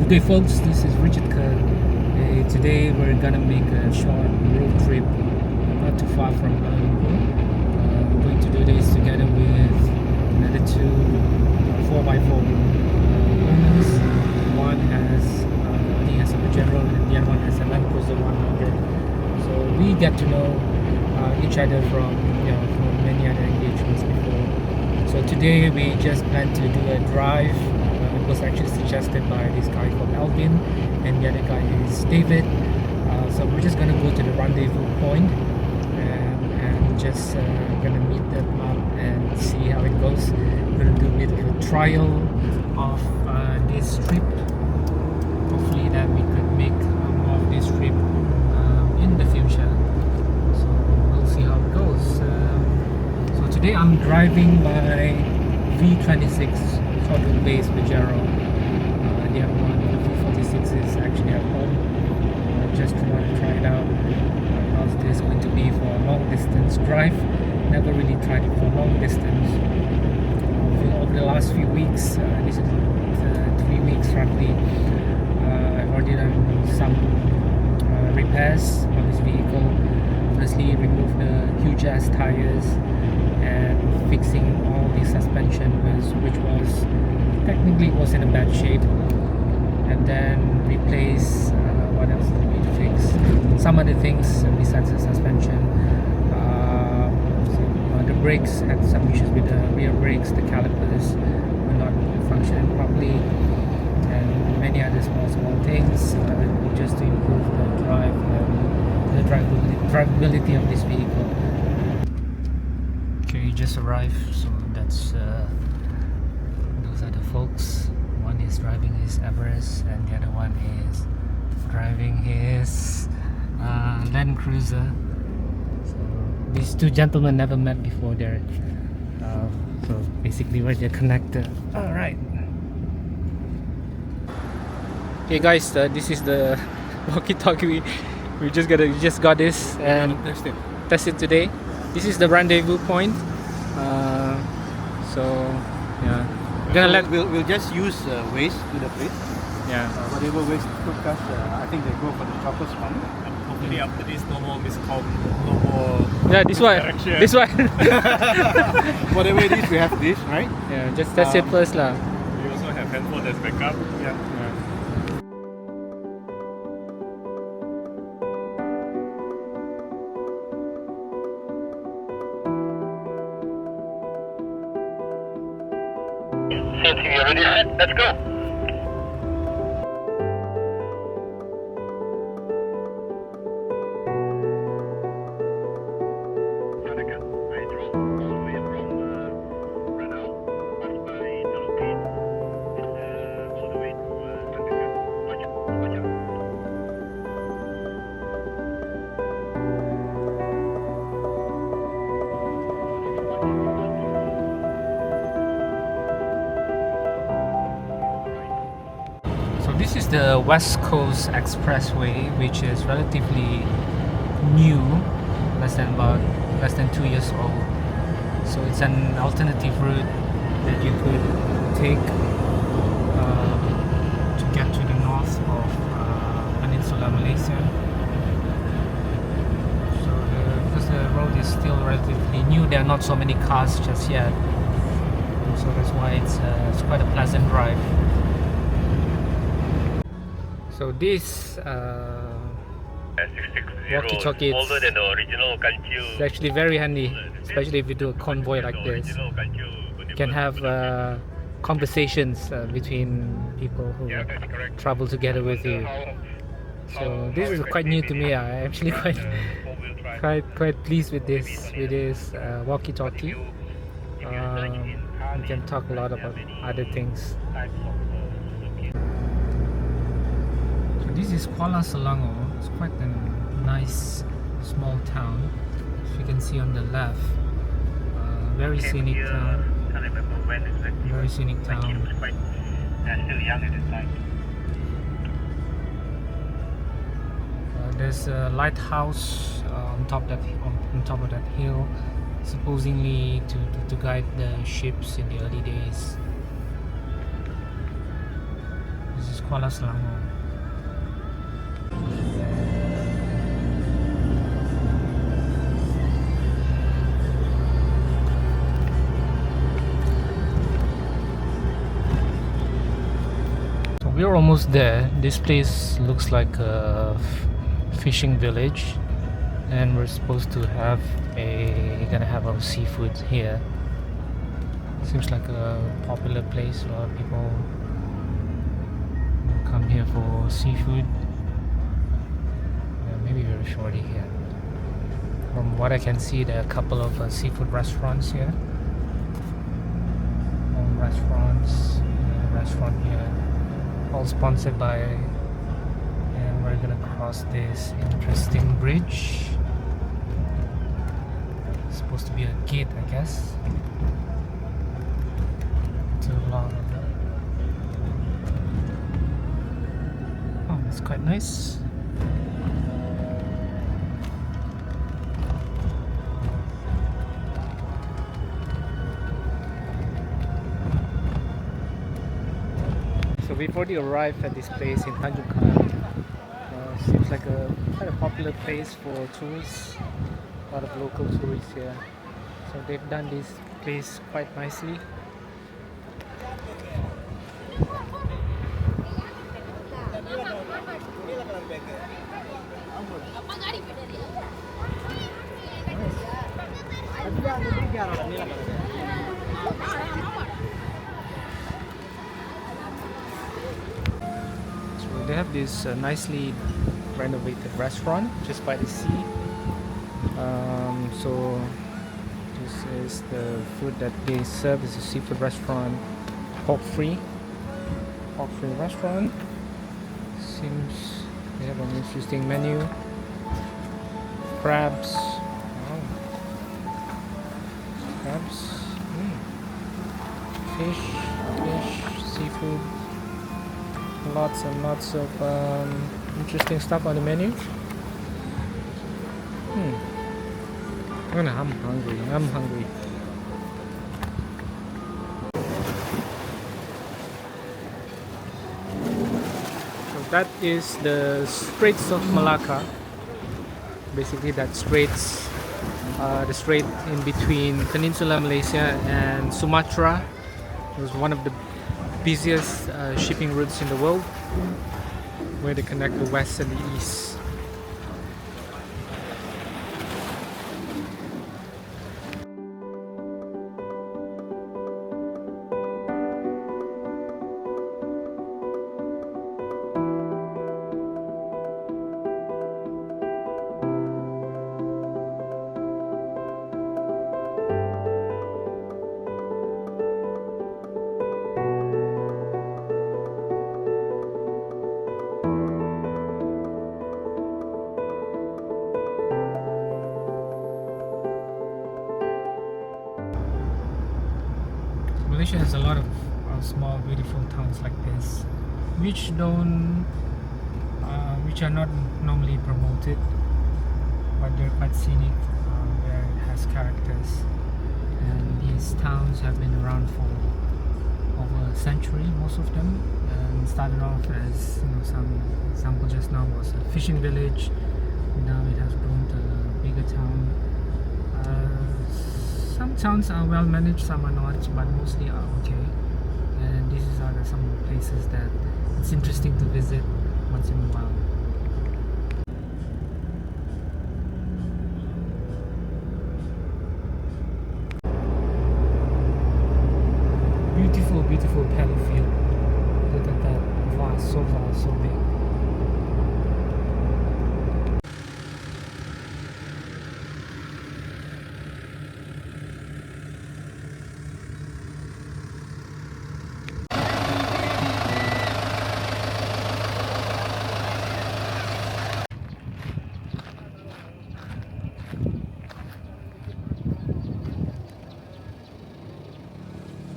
Okay folks, this is Richard Kerr. Today we're gonna make a short road trip not too far from Kuala Lumpur. We're going to do this together with another two 4x4 owners. One has, he has a Pajero and the other one has a Land Cruiser 100. So we get to know each other from many other engagements before. So today we just plan to do a drive. It was actually suggested by this guy called Alvin, and the other guy is David. So we're just gonna go to the rendezvous point and just gonna meet them up and see how it goes. We're gonna do a bit of a trial of this trip. Hopefully that we could make more of this trip in the future. So we'll see how it goes. So today I'm driving my V26 short base Pajero. The other one, the V26, is actually at home. Just want to try it out. How's this going to be for a long distance drive? Never really tried it for long distance. Over the last few weeks, this is 3 weeks roughly, I've already done some repairs on this vehicle. Firstly, remove the huge ass tires and fixing all the suspension, which was technically was in a bad shape, and then replace what else did we fix? Some other things besides the suspension. The brakes had some issues with the rear brakes. The calipers were not functioning properly, and many other small things just to improve the drivability of this vehicle. Okay, just arrived, so that's those are the folks. One is driving his Everest and the other one is driving his Land Cruiser. So these two gentlemen never met before there. So basically we're the connector. Alright. Okay guys, this is the walkie-talkie. We just got this and test it today. This is the rendezvous point. So yeah, we'll just use Waze to the place. Yeah. Whatever Waze took us, I think they go for the shortest one. Hopefully after this, no more miscom, no more. Yeah, this one. This one. Whatever it is, we have this, right? Yeah, just test it first lah. We also have handphone as backup. Yeah. Since you're already set, let's go. Tanuka, I drove all the way from Ranau, passed by Tanuka, all the way to Tanuka. Watch out. This is the West Coast Expressway, which is relatively new, less than 2 years old. So it's an alternative route that you could take to get to the north of Peninsula Malaysia. So because the road is still relatively new, there are not so many cars just yet. So that's why it's quite a pleasant drive. So this walkie-talkie is actually very handy, especially if you do a convoy like this. You can have conversations between people who travel together with you. So this is quite new to me. I'm actually quite pleased with this walkie-talkie. You can talk a lot about other things. This is Kuala Selangor. It's quite a nice small town. As you can see on the left, very scenic town. Very scenic town. Still young at this time. There's a lighthouse on top of that hill, supposedly to guide the ships in the early days. This is Kuala Selangor. So we're almost there. This place looks like a fishing village, and we're supposed to have gonna have our seafood here. Seems like a popular place. A lot of people come here for seafood. Maybe very shorty here. From what I can see, there are a couple of seafood restaurants here. Home restaurants, restaurant here, all sponsored by. And we're gonna cross this interesting bridge. It's supposed to be a gate, I guess. Too long. Oh, it's quite nice. So we've already arrived at this place in Tanuka. Seems like quite a popular place for tourists. A lot of local tourists here. So they've done this place quite nicely. So they have this nicely renovated restaurant just by the sea. So this is the food that they serve. It's a seafood restaurant, pork-free restaurant. Seems they have an interesting menu. Crabs. Wow. Crabs. Fish, seafood. Lots and lots of interesting stuff on the menu. I'm hungry. So that is the Straits of Malacca. Basically, that straits, the strait in between Peninsular Malaysia and Sumatra. It was one of the busiest shipping routes in the world, where they connect the west and the east. Malaysia has a lot of small beautiful towns like this, which are not normally promoted, but they're quite scenic, where it has characters. And these towns have been around for over a century, most of them, and started off as, some example just now was a fishing village. Now it has grown to a bigger town. Some towns are well managed, some are not, but mostly are okay. And these are some of the places that it's interesting to visit once in a while. Beautiful paddy field. Look at that, vast, so big.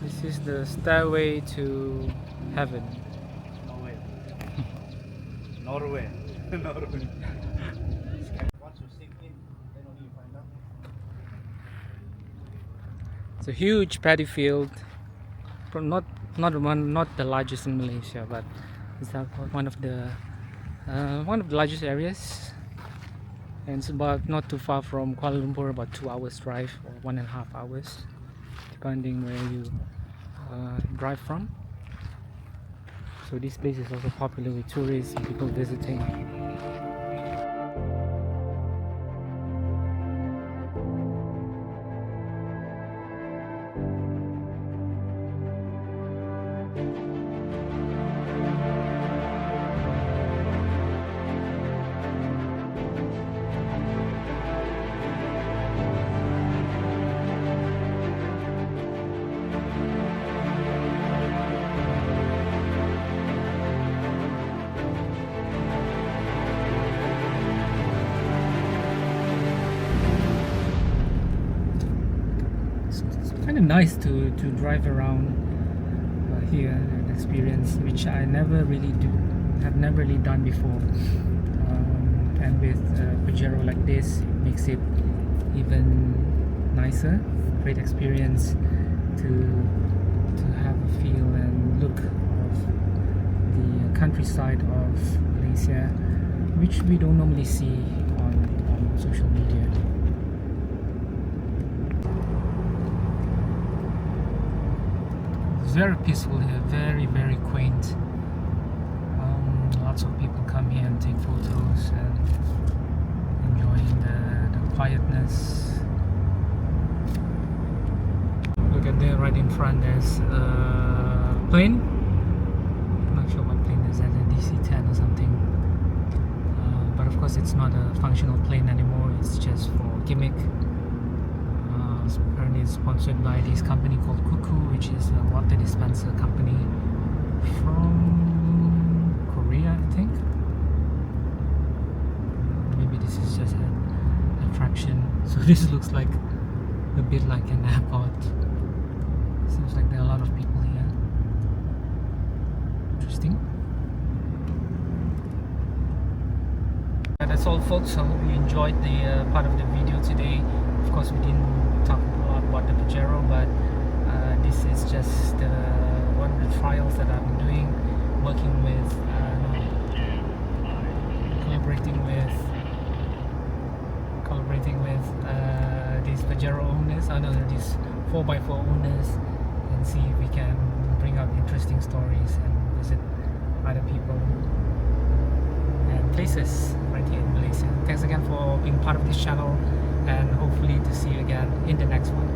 This is the stairway to heaven. Norway. Norway. Once you sink in, then only you find out. It's a huge paddy field. Not the largest in Malaysia, but It's one of the largest areas, and it's about not too far from Kuala Lumpur, about 2 hours drive or 1.5 hours, depending where you drive from. So this place is also popular with tourists and people visiting. Kind of nice to drive around here and experience, which I have never really done before. And with Pajero like this, it makes it even nicer. Great experience to have a feel and look of the countryside of Malaysia, which we don't normally see on social media. Very peaceful here, very quaint. Lots of people come here and take photos and enjoying the quietness. Look at there, right in front there's a plane. I'm not sure what plane is that, a DC-10 or something. But of course it's not a functional plane anymore, it's just for gimmick. Apparently it's sponsored by this company called Cuckoo, which is a water dispenser company from Korea, I think. Maybe this is just an attraction. So this looks like a bit like an airport. Seems like there are a lot of people here. Interesting. That's all, folks. I hope you enjoyed the part of the video today. Of course, we didn't talk a lot about the Pajero, but this is just one of the trials that I'm doing, working with, collaborating with these Pajero owners, these 4x4 owners, and see if we can bring out interesting stories and visit other people and places right here in Malaysia. Thanks again for being part of this channel, and hopefully to see you again in the next one.